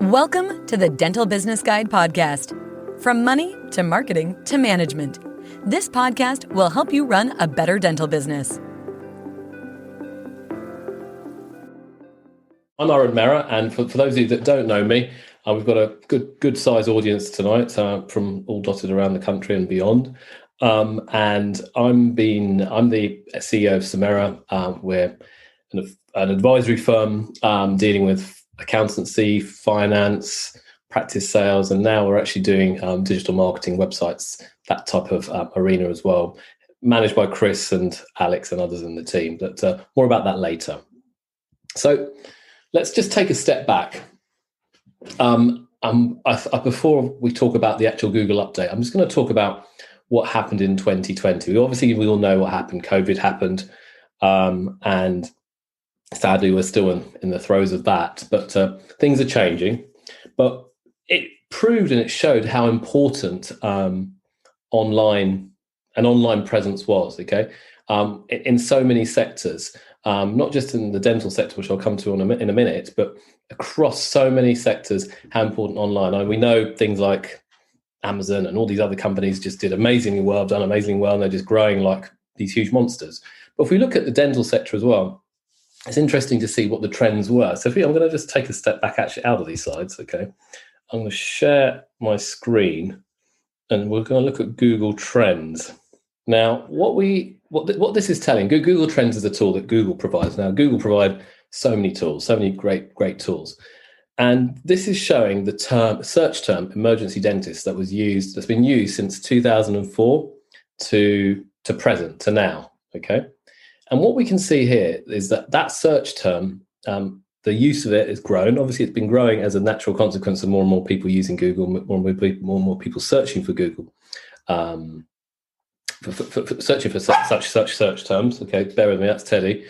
Welcome to the Dental Business Guide podcast. From money to marketing to management, this podcast will help you run a better dental business. I'm Aaron Mera, and for those of you that don't know me, we've got a good size audience tonight from all dotted around the country and beyond. And I'm the CEO of Samera. We're an advisory firm dealing with accountancy, finance, practice sales, and now we're actually doing digital marketing websites, that type of arena as well, managed by Chris and Alex and others in the team. But more about that later. So let's just take a step back. Before we talk about the actual Google update, I'm just going to talk about what happened in 2020. We all know what happened. COVID happened, and sadly, we're still in the throes of that. But things are changing. But it proved and it showed how important online presence was. Okay, in so many sectors, not just in the dental sector, which I'll come to in a minute, but across so many sectors, how important online. And we know things like Amazon and all these other companies just did amazingly well, and they're just growing like these huge monsters. But if we look at the dental sector as well, it's interesting to see what the trends were. So I'm going to just take a step back actually out of these slides, okay? I'm going to share my screen and we're going to look at Google Trends. Now, what this is telling, Google Trends is a tool that Google provides. Now, Google provide so many tools, so many great tools. And this is showing the search term emergency dentist that's been used since 2004 to present, to now, okay? And what we can see here is that search term, the use of it has grown. Obviously, it's been growing as a natural consequence of more and more people using Google, more and more people searching for Google, for searching for such search terms. Okay, bear with me, that's Teddy.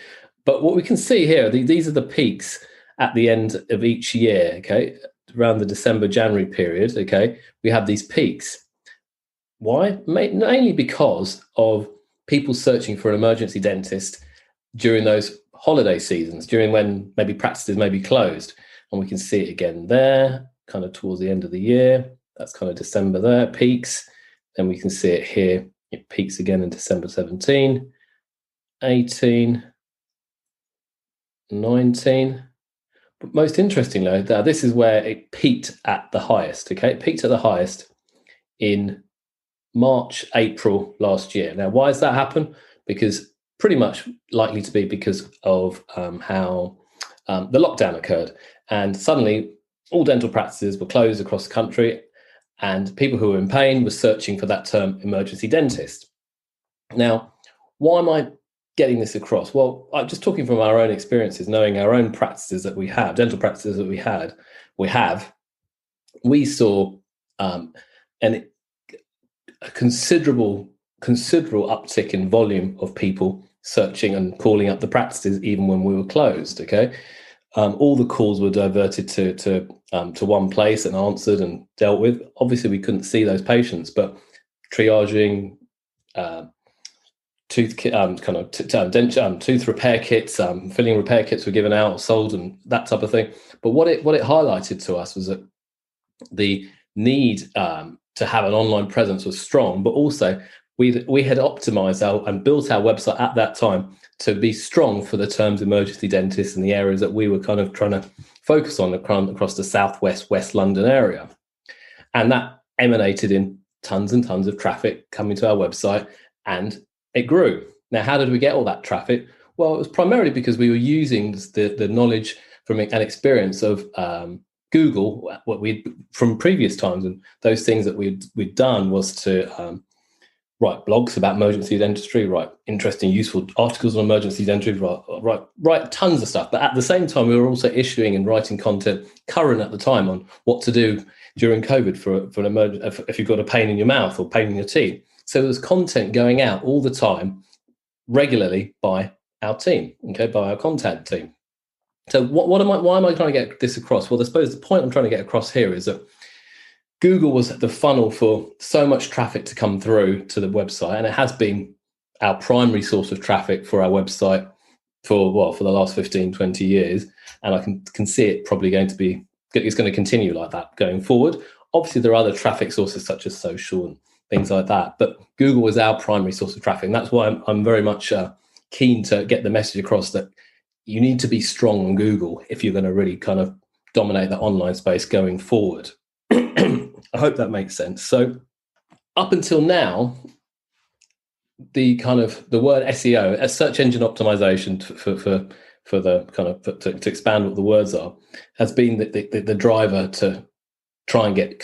But what we can see here, these are the peaks at the end of each year, okay, around the December-January period, okay, we have these peaks. Why? Mainly because of people searching for an emergency dentist during those holiday seasons, during when maybe practices may be closed. And we can see it again there, kind of towards the end of the year. That's kind of December there, peaks. Then we can see it here. It peaks again in December 17, 18, 19. But most interestingly, this is where it peaked at the highest, okay? It peaked at the highest in March, April last year. Now, why does that happen? Because pretty much likely to be because of how the lockdown occurred. And suddenly, all dental practices were closed across the country, and people who were in pain were searching for that term emergency dentist. Now, why am I getting this across? Well, I'm just talking from our own experiences, knowing our own practices that we have, dental practices that we saw a considerable uptick in volume of people searching and calling up the practices even when we were closed, okay? All the calls were diverted to one place and answered and dealt with. Obviously, we couldn't see those patients, but triaging, tooth repair kits, filling repair kits were given out, sold, and that type of thing. But what it highlighted to us was that the need to have an online presence was strong, but also we had optimized and built our website at that time to be strong for the terms emergency dentist and the areas that we were kind of trying to focus on across the southwest, West London area. And that emanated in tons and tons of traffic coming to our website, and it grew. Now, how did we get all that traffic? Well, it was primarily because we were using the knowledge from an experience of Google, from previous times, and those things that we'd done was to write blogs about emergency dentistry, write interesting, useful articles on emergency dentistry, write tons of stuff. But at the same time, we were also issuing and writing content current at the time on what to do during COVID for an emergency, if you've got a pain in your mouth or pain in your teeth. So there was content going out all the time, regularly by our team, okay, by our content team. So why am I trying to get this across? Well, I suppose the point I'm trying to get across here is that Google was the funnel for so much traffic to come through to the website, and it has been our primary source of traffic for our website for the last 15, 20 years. And I can see it probably going to be it's going to continue like that going forward. Obviously, there are other traffic sources such as social and things like that, but Google is our primary source of traffic. And that's why I'm very much keen to get the message across that you need to be strong on Google if you're going to really kind of dominate the online space going forward. I hope that makes sense. So up until now, the word SEO, a search engine optimization, for the kind of to expand what the words are, has been the driver to try and get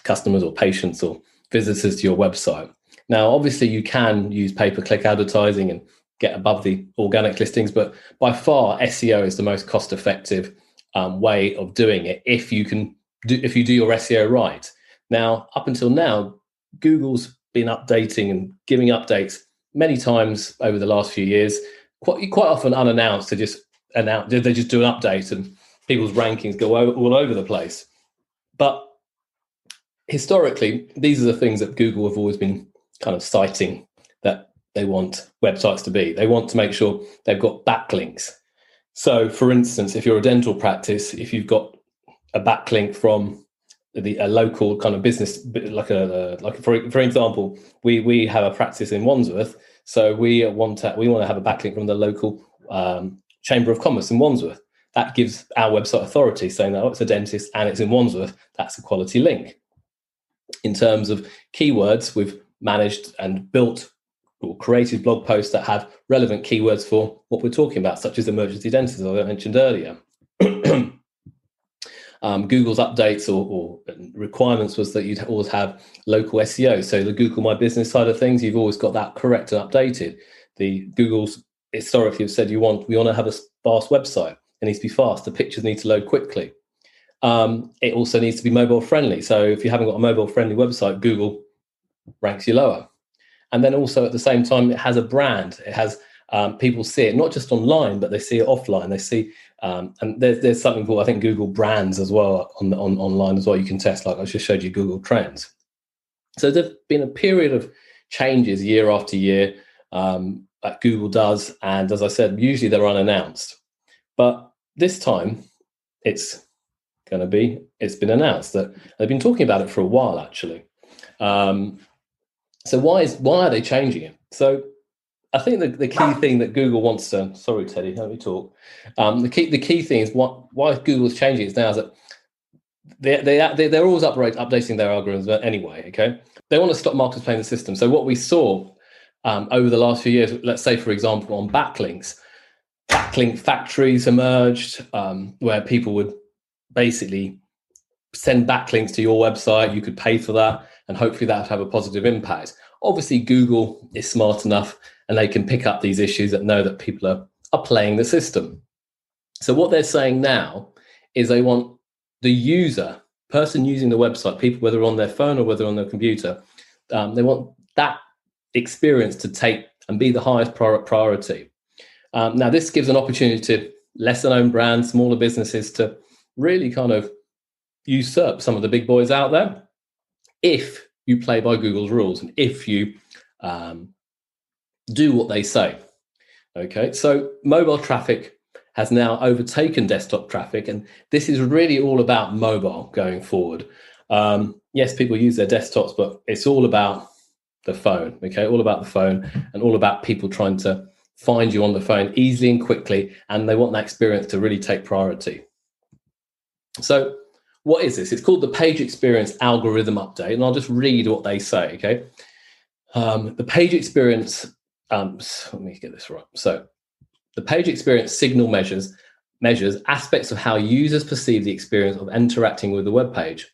customers or patients or visitors to your website. Now, obviously, you can use pay-per-click advertising and get above the organic listings, but by far, SEO is the most cost-effective way of doing it if you do your SEO right. Now, up until now, Google's been updating and giving updates many times over the last few years, quite often unannounced. They just do an update and people's rankings go all over the place. But historically, these are the things that Google have always been kind of citing that they want websites to be. They want to make sure they've got backlinks. So, for instance, if you're a dental practice, if you've got a backlink from a local kind of business, for example, we have a practice in Wandsworth, so we want to have a backlink from the local Chamber of Commerce in Wandsworth. That gives our website authority, saying that it's a dentist and it's in Wandsworth. That's a quality link. In terms of keywords, we've managed and built or created blog posts that have relevant keywords for what we're talking about, such as emergency dentists, as I mentioned earlier. Google's updates or requirements was that you'd always have local SEO. So the Google My Business side of things, you've always got that correct and updated. The Google's historically have said we want to have a fast website. It needs to be fast. The pictures need to load quickly. It also needs to be mobile friendly. So if you haven't got a mobile friendly website, Google ranks you lower. And then also at the same time, it has a brand. It has people see it not just online, but they see it offline. They see and there's something called, I think, Google Brands as well on online as well. You can test, like I just showed you, Google Trends. So there's been a period of changes year after year that Google does, and as I said, usually they're unannounced. But this time, it's been announced that they've been talking about it for a while, actually. So why are they changing it? So I think the key thing that Google wants to, sorry, Teddy, let me talk. The key thing is why Google's changing it now is that they're always updating their algorithms anyway. Okay, they want to stop marketers playing the system. So what we saw over the last few years, let's say for example on backlinks, backlink factories emerged where people would basically send backlinks to your website. You could pay for that, and hopefully that would have a positive impact. Obviously, Google is smart enough and they can pick up these issues that know that people are playing the system. So what they're saying now is they want the person using the website, people, whether on their phone or whether on their computer, they want that experience to take and be the highest priority. Now, this gives an opportunity to lesser known brands, smaller businesses to really kind of usurp some of the big boys out there if you play by Google's rules and if you do what they say. Okay, so mobile traffic has now overtaken desktop traffic, and this is really all about mobile going forward. Yes, people use their desktops, but it's all about the phone. Okay, all about the phone and all about people trying to find you on the phone easily and quickly, and they want that experience to really take priority. So what is this? It's called the Page Experience Algorithm Update, and I'll just read what they say, okay? The Page Experience, let me get this right. So the Page Experience signal measures aspects of how users perceive the experience of interacting with the web page.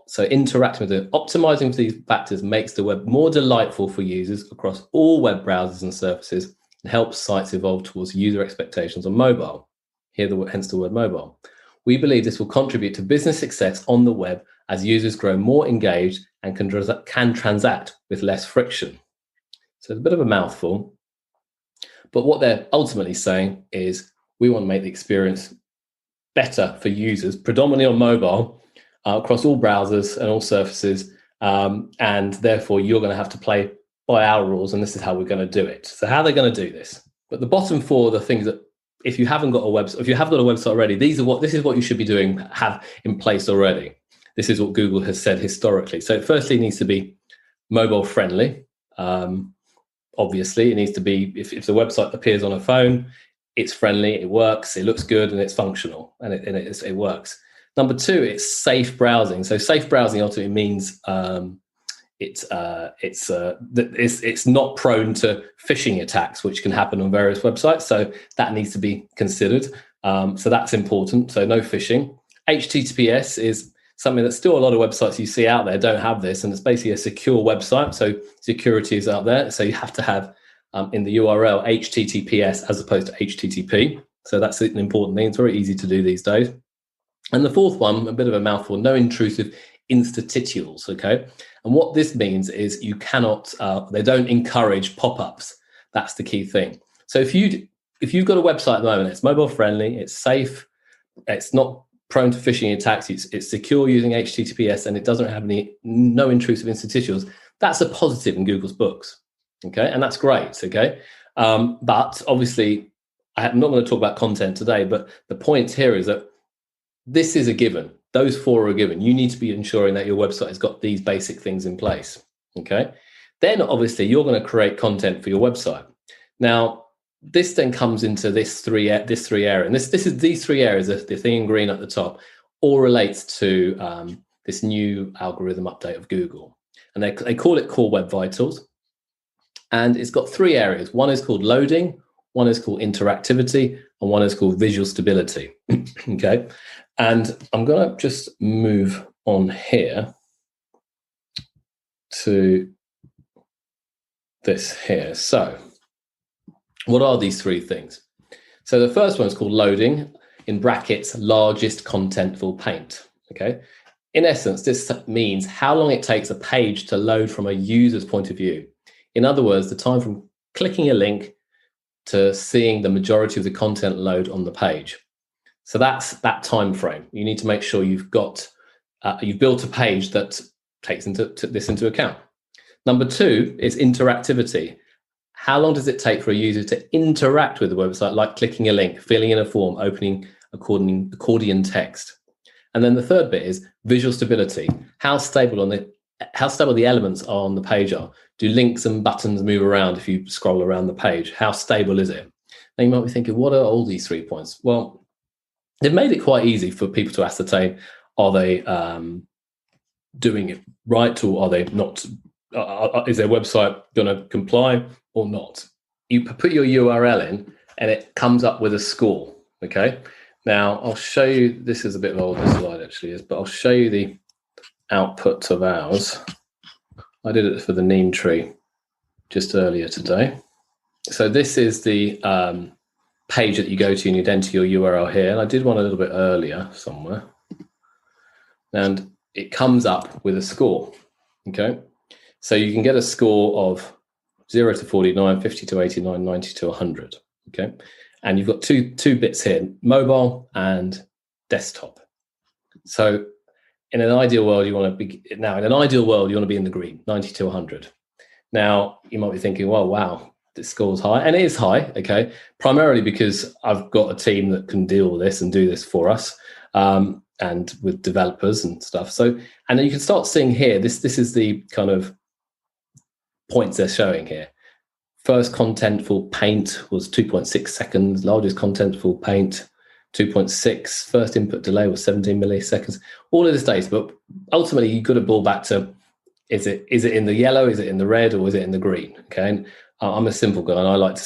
So interacting with it, optimizing for these factors makes the web more delightful for users across all web browsers and surfaces and helps sites evolve towards user expectations on mobile. Hence the word mobile. We believe this will contribute to business success on the web as users grow more engaged and can transact with less friction. So it's a bit of a mouthful, but what they're ultimately saying is we want to make the experience better for users, predominantly on mobile, across all browsers and all surfaces, and therefore you're going to have to play by our rules, and this is how we're going to do it. So how are they going to do this? But the bottom four are the things that if you haven't got a website, if you have got a website already, this is what you should be doing, have in place already. This is what Google has said historically. So firstly, it needs to be mobile friendly. Obviously, it needs to be, if the website appears on a phone, it's friendly, it works, it looks good, and it's functional, and it works. Number two, it's safe browsing. So safe browsing ultimately means it's not prone to phishing attacks, which can happen on various websites. So that needs to be considered. So that's important. So no phishing. HTTPS is something that still a lot of websites you see out there don't have this, and it's basically a secure website. So security is out there. So you have to have in the URL HTTPS as opposed to HTTP. So that's an important thing. It's very easy to do these days. And the fourth one, a bit of a mouthful, no intrusive interstitials. Okay. And what this means is you cannot, they don't encourage pop-ups. That's the key thing. So if you've got a website at the moment, it's mobile friendly, it's safe, it's not prone to phishing attacks, it's secure using HTTPS, and it doesn't have no intrusive interstitials, that's a positive in Google's books. Okay, and that's great. Okay, but obviously, I'm not going to talk about content today. But the point here is that this is a given. Those four are a given. You need to be ensuring that your website has got these basic things in place. Okay, then obviously you're going to create content for your website. Now, this then comes into this three area, and these three areas, the thing in green at the top, all relates to this new algorithm update of Google, and they call it Core Web Vitals, and it's got three areas. One is called loading, one is called interactivity, and one is called visual stability. Okay, and I'm going to just move on here to this here. So what are these three things? So the first one is called loading, in brackets, largest contentful paint. Okay. In essence, this means how long it takes a page to load from a user's point of view. In other words, the time from clicking a link to seeing the majority of the content load on the page. So that's that time frame. You need to make sure you've built a page that takes this into account. Number two is interactivity. How long does it take for a user to interact with the website, like clicking a link, filling in a form, opening accordion text? And then the third bit is visual stability. How stable the elements are on the page are. Do links and buttons move around if you scroll around the page? How stable is it? Now you might be thinking, what are all these 3 points? Well, they've made it quite easy for people to ascertain, are they doing it right, or are they not? Is their website going to comply or not? You put your URL in and it comes up with a score. Okay. Now I'll show you, this is a bit of an older slide actually, but I'll show you the output of ours. I did it for the neem tree just earlier today. So this is the page that you go to and you'd enter your URL here. And I did one a little bit earlier somewhere. And it comes up with a score. Okay. So you can get a score of 0 to 49, 50 to 89, 90 to 100. Okay. And you've got two bits here, mobile and desktop. So in an ideal world, you want to be in the green, 90 to 100. Now you might be thinking, well, wow, this score's high, and it is high. Okay. Primarily because I've got a team that can deal with this and do this for us. And with developers and stuff. So, and then you can start seeing here, this is the kind of points they're showing here. First contentful paint was 2.6 seconds, largest contentful paint, 2.6, first input delay was 17 milliseconds, all of this data. But ultimately you've got to ball back to, is it in the yellow, is it in the red, or is it in the green? Okay. And I'm a simple guy and I'd like to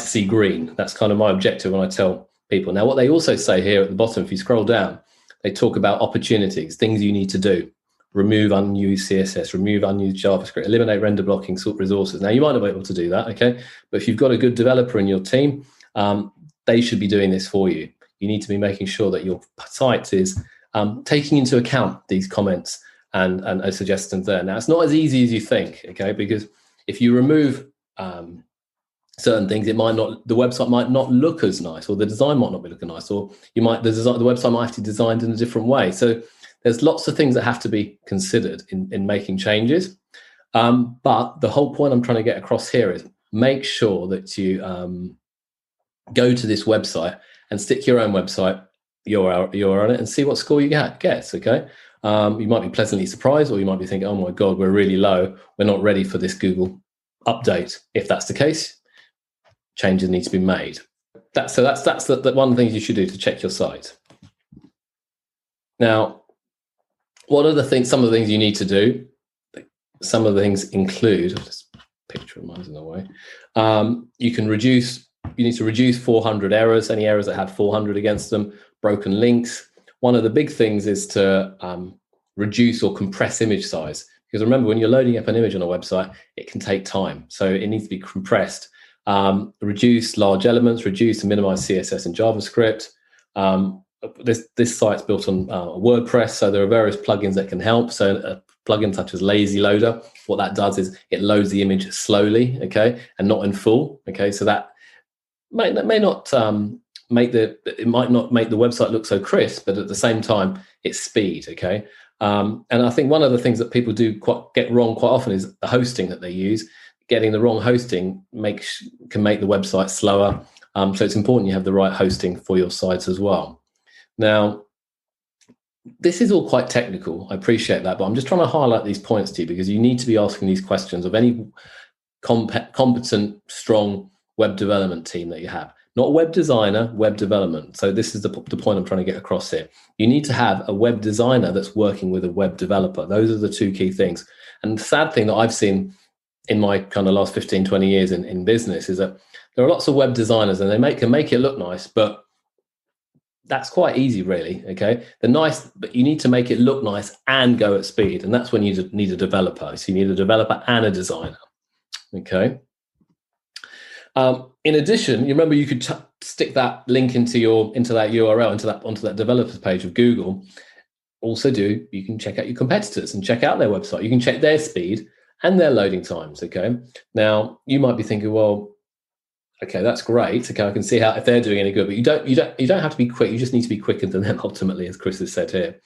see green. That's kind of my objective when I tell people. Now, what they also say here at the bottom, if you scroll down, they talk about opportunities, things you need to do. Remove unused CSS, remove unused JavaScript, eliminate render blocking, sort resources. Now, you might not be able to do that, okay? But if you've got a good developer in your team, they should be doing this for you. You need to be making sure that your site is taking into account these comments and suggestions there. Now, it's not as easy as you think, okay? Because if you remove certain things, the website might not look as nice, or the design might not be looking nice, or the website might have to be designed in a different way. So there's lots of things that have to be considered in making changes. But the whole point I'm trying to get across here is make sure that you go to this website and stick your own website URL on it and see what score you gets. Okay. You might be pleasantly surprised, or you might be thinking, oh my God, we're really low. We're not ready for this Google update. If that's the case, changes need to be made. That's the one of the things you should do to check your site. Now, what are some of the things you need to do? Some of the things include, just picture of mine's in the way. You need to reduce 400 errors, any errors that have 400 against them, broken links. One of the big things is to reduce or compress image size. Because remember, when you're loading up an image on a website, it can take time. So it needs to be compressed. Reduce large elements, reduce and minimize CSS and JavaScript. This site's built on WordPress, so there are various plugins that can help. So a plugin such as Lazy Loader, what that does is it loads the image slowly, okay, and not in full, okay. So that might not make the website look so crisp, but at the same time, it's speed, okay. And I think one of the things that people get wrong quite often is the hosting that they use. Getting the wrong hosting can make the website slower. So it's important you have the right hosting for your site as well. Now, this is all quite technical. I appreciate that, but I'm just trying to highlight these points to you because you need to be asking these questions of any competent, strong web development team that you have. Not web designer, web development. So this is the point I'm trying to get across here. You need to have a web designer that's working with a web developer. Those are the two key things. And the sad thing that I've seen in my kind of last 15, 20 years in business is that there are lots of web designers and they can make it look nice, but that's quite easy, really. Okay, but you need to make it look nice and go at speed, and that's when you need a developer. So you need a developer and a designer. Okay. In addition, you remember you could stick that link into that URL onto that developers page of Google. Also, you can check out your competitors and check out their website. You can check their speed and their loading times. Okay. Now you might be thinking, well, okay, that's great. Okay, I can see if they're doing any good, but you don't have to be quick. You just need to be quicker than them ultimately, as Chris has said here.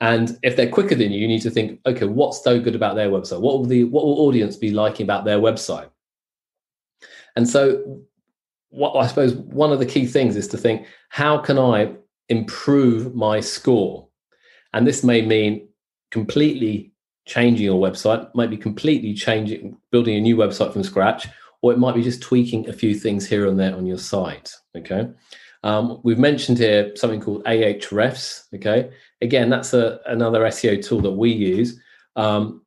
And if they're quicker than you, you need to think, okay, what's so good about their website? What will audience be liking about their website? And so, what I suppose one of the key things is to think, how can I improve my score? And this may mean completely changing your website, might be completely building a new website from scratch, or it might be just tweaking a few things here and there on your site. Okay. We've mentioned here something called Ahrefs. Okay. Again, that's another SEO tool that we use. And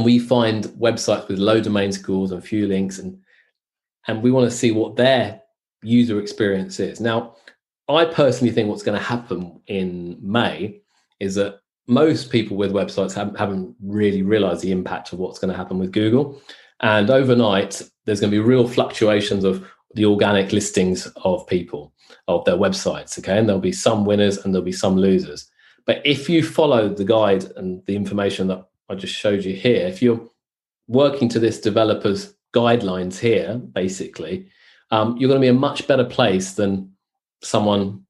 we find websites with low domain scores and few links, and we want to see what their user experience is. Now, I personally think what's going to happen in May is that most people with websites haven't really realized the impact of what's going to happen with Google. And overnight, there's going to be real fluctuations of the organic listings of people, of their websites, okay? And there'll be some winners and there'll be some losers. But if you follow the guide and the information that I just showed you here, if you're working to this developer's guidelines here, basically, you're going to be in a much better place than some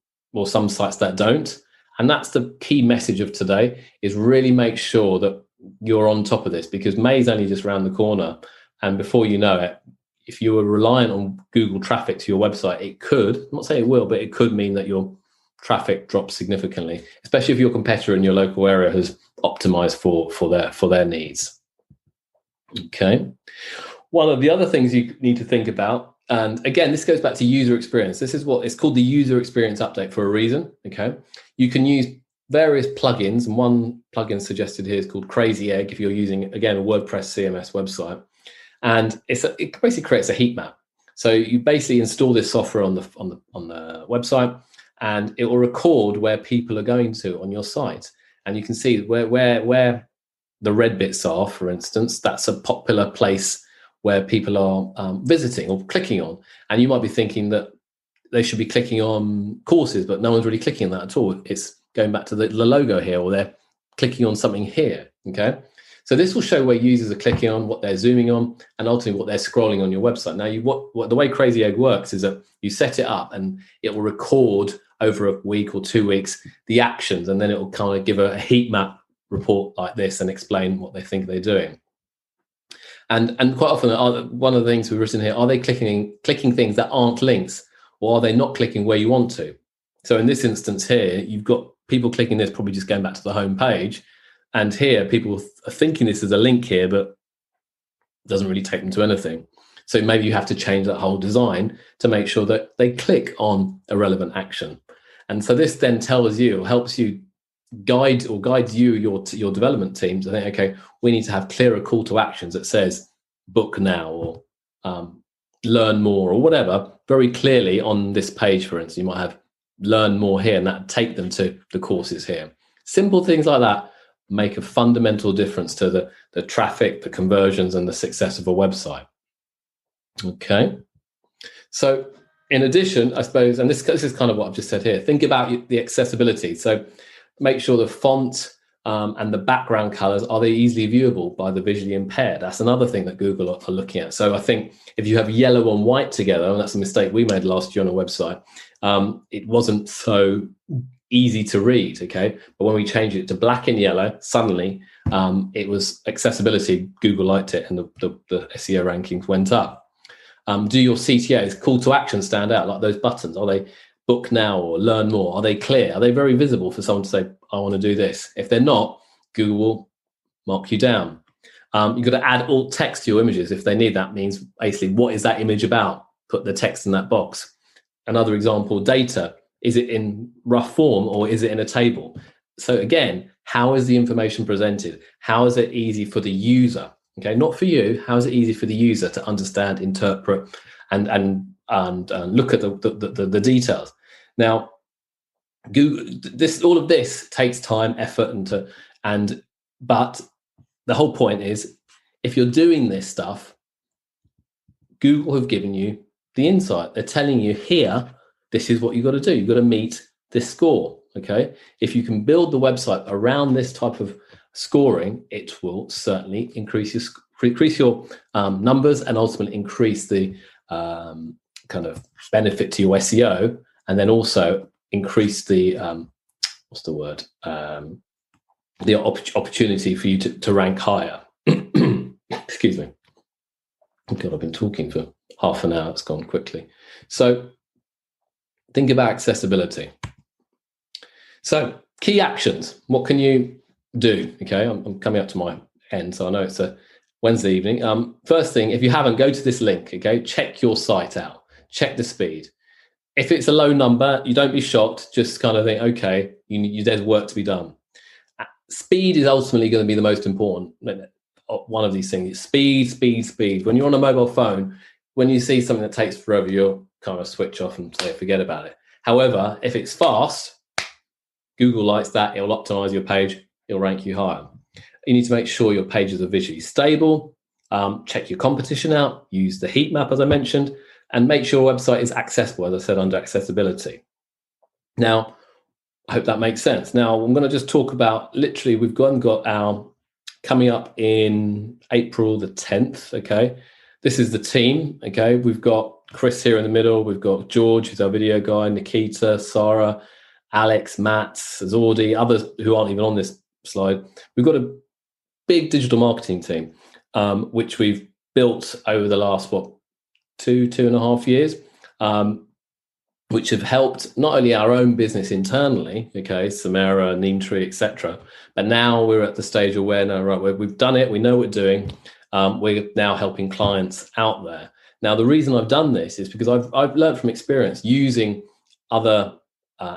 sites that don't. And that's the key message of today, is really make sure that you're on top of this, because May's only just around the corner. And before you know it, if you were reliant on Google traffic to your website, it could, I'm not saying it will, but it could mean that your traffic drops significantly, especially if your competitor in your local area has optimized for their needs. Okay. One of the other things you need to think about, and again, this goes back to user experience. This is what it's called, the user experience update, for a reason. Okay. You can use various plugins, and one plugin suggested here is called Crazy Egg if you're using, again, a WordPress CMS website. And it basically creates a heat map. So you basically install this software on the website, and it will record where people are going to on your site. And you can see where the red bits are, for instance. That's a popular place where people are visiting or clicking on. And you might be thinking that they should be clicking on courses, but no one's really clicking on that at all. It's going back to the logo here, or they're clicking on something here. Okay. So this will show where users are clicking on, what they're zooming on, and ultimately what they're scrolling on your website. Now, what the way Crazy Egg works is that you set it up and it will record over a week or 2 weeks the actions, and then it will kind of give a heat map report like this and explain what they think they're doing. And quite often, one of the things we've written here, are they clicking things that aren't links, or are they not clicking where you want to? So in this instance here, you've got people clicking this, probably just going back to the home page. And here, people are thinking this is a link here, but it doesn't really take them to anything. So maybe you have to change that whole design to make sure that they click on a relevant action. And so this then tells you, helps you guides you, your development teams. I think, okay, we need to have clearer call to actions that says book now or learn more or whatever, very clearly on this page. For instance, you might have learn more here, and that take them to the courses here. Simple things like that make a fundamental difference to the traffic, the conversions, and the success of a website. Okay, so in addition, I suppose, and this is kind of what I've just said here, think about the accessibility. So make sure the font and the background colors, are they easily viewable by the visually impaired? That's another thing that Google are looking at. So I think if you have yellow and white together, and that's a mistake we made last year on a website, it wasn't so easy to read, okay? But when we changed it to black and yellow, suddenly it was accessibility. Google liked it, and the SEO rankings went up. Do your CTAs, call to action, stand out, like those buttons? Are they book now or learn more? Are they clear? Are they very visible for someone to say, I want to do this? If they're not, Google will mark you down. You've got to add alt text to your images. If they need that, means basically, what is that image about? Put the text in that box. Another example, data. Is it in rough form or is it in a table? So again, how is the information presented? How is it easy for the user? Okay, not for you. How is it easy for the user to understand, interpret, and look at the details? Now, Google, all of this takes time, effort, but the whole point is, if you're doing this stuff, Google have given you the insight. They're telling you here, this is what you've got to do. You've got to meet this score. Okay, if you can build the website around this type of scoring, it will certainly increase your numbers and ultimately increase the kind of benefit to your SEO, and then also increase the the opportunity for you to rank higher. Excuse me. God, I've been talking for half an hour. It's gone quickly. So think about accessibility. So key actions. What can you do? Okay, I'm coming up to my end, so I know it's a Wednesday evening. First thing, if you haven't, go to this link. Okay, check your site out. Check the speed. If it's a low number, you don't be shocked. Just kind of think, okay, there's work to be done. Speed is ultimately going to be the most important one of these things. Speed. When you're on a mobile phone, when you see something that takes forever, you'll kind of switch off and say, forget about it. However, if it's fast, Google likes that. It'll optimize your page. It'll rank you higher. You need to make sure your pages are visually stable. Check your competition out. Use the heat map, as I mentioned, and make sure your website is accessible, as I said, under accessibility. Now, I hope that makes sense. Now, I'm going to just talk about, literally, we've got our coming up in April the 10th, okay? This is the team, okay? We've got Chris here in the middle. We've got George, who's our video guy, Nikita, Sarah, Alex, Matt, Zordi, others who aren't even on this slide. We've got a big digital marketing team, which we've built over the last, 2.5 years, which have helped not only our own business internally, okay, Samera, Neemtree, etc., but now we're at the stage where we've done it, we know what we're doing, we're now helping clients out there. Now, the reason I've done this is because I've learned from experience using other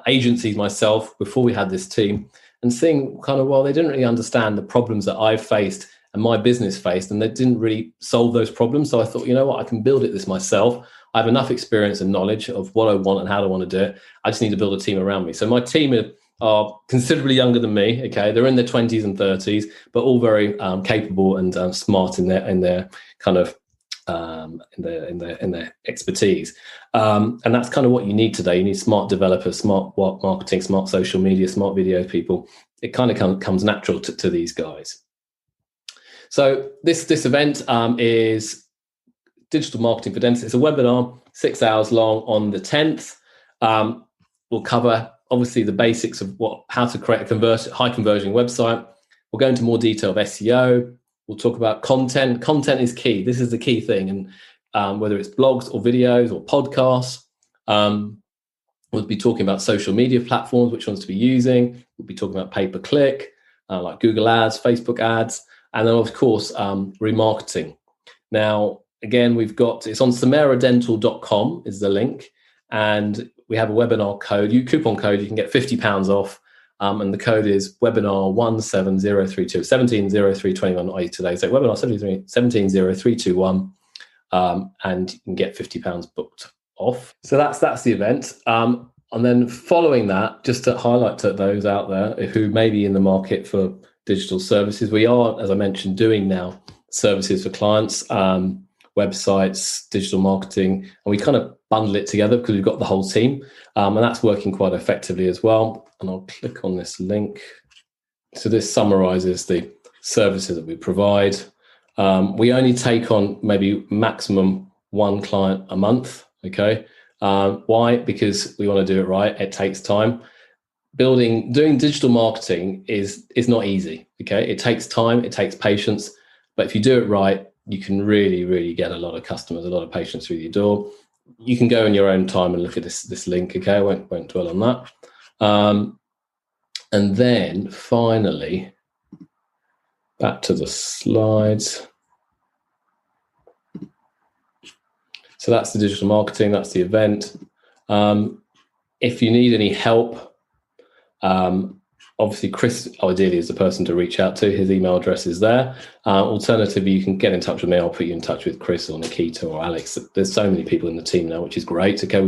agencies myself before we had this team, and seeing kind of, well, they didn't really understand the problems that I've faced and my business faced, and they didn't really solve those problems. So I thought, you know what, I can build this myself. I have enough experience and knowledge of what I want and how I want to do it. I just need to build a team around me. So my team are considerably younger than me. Okay, they're in their 20s and 30s, but all very capable and smart in their kind of in their expertise. And that's kind of what you need today. You need smart developers, smart marketing, smart social media, smart video people. It kind of comes natural to these guys. So this event is Digital Marketing for Dentists. It's a webinar, 6 hours long on the 10th. We'll cover obviously the basics of how to create a high conversion website. We'll go into more detail of SEO. We'll talk about content. Content is key. This is the key thing. And whether it's blogs or videos or podcasts, We'll be talking about social media platforms, which ones to be using. We'll be talking about pay-per-click, like Google Ads, Facebook ads, and then of course, remarketing. Now, again, it's on sameradental.com is the link, and we have a webinar code, coupon code, you can get £50 off, and the code is webinar 17032, 170321, i.e. today, so webinar 170321, and you can get £50 booked off. So that's the event. And then following that, just to highlight to those out there who may be in the market for digital services, we are, as I mentioned, doing now services for clients, websites, digital marketing, and we kind of bundle it together because we've got the whole team, and that's working quite effectively as well. And I'll click on this link. So this summarizes the services that we provide. We only take on maybe maximum one client a month. Okay. Why? Because we want to do it right. It takes time. Doing digital marketing is not easy. Okay. It takes time. It takes patience. But if you do it right, you can really, really get a lot of customers, a lot of patients through your door. You can go in your own time and look at this link. Okay. I won't dwell on that. And then finally, back to the slides. So that's the digital marketing, that's the event. If you need any help, obviously Chris ideally is the person to reach out to. His email address is there. Alternatively, you can get in touch with me. I'll put you in touch with Chris or Nikita or Alex. There's so many people in the team now, which is great. Okay,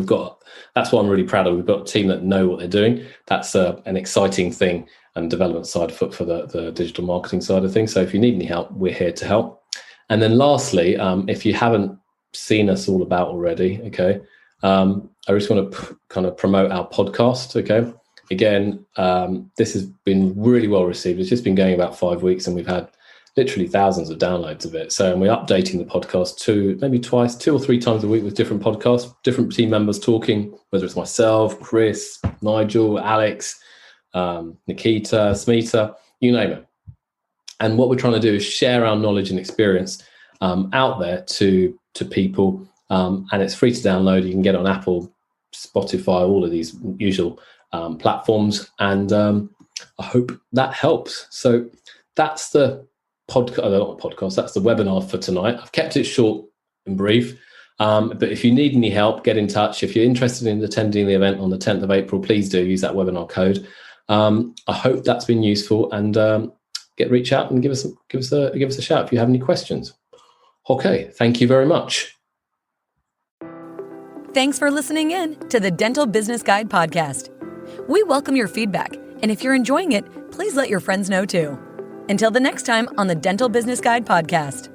that's what I'm really proud of. We've got a team that know what they're doing. That's an exciting thing and development side for the digital marketing side of things. So if you need any help, we're here to help. And then lastly, if you haven't seen us all about already, okay, I just want to kind of promote our podcast. Okay, again, this has been really well received. It's just been going about 5 weeks and we've had literally thousands of downloads of it. So we're updating the podcast maybe 2 or 3 times a week with different podcasts, different team members talking, whether it's myself, Chris, Nigel, Alex, Nikita, Smita, you name it. And what we're trying to do is share our knowledge and experience out there to people, and it's free to download. You can get it on Apple, Spotify, all of these usual platforms, and I hope that helps. So that's the podcast. That's the webinar for tonight. I've kept it short and brief, but if you need any help, get in touch. If you're interested in attending the event on the 10th of April, please do use that webinar code. I hope that's been useful, and reach out and give us a shout if you have any questions. Okay, thank you very much. Thanks for listening in to the Dental Business Guide podcast. We welcome your feedback, and if you're enjoying it, please let your friends know too. Until the next time on the Dental Business Guide podcast.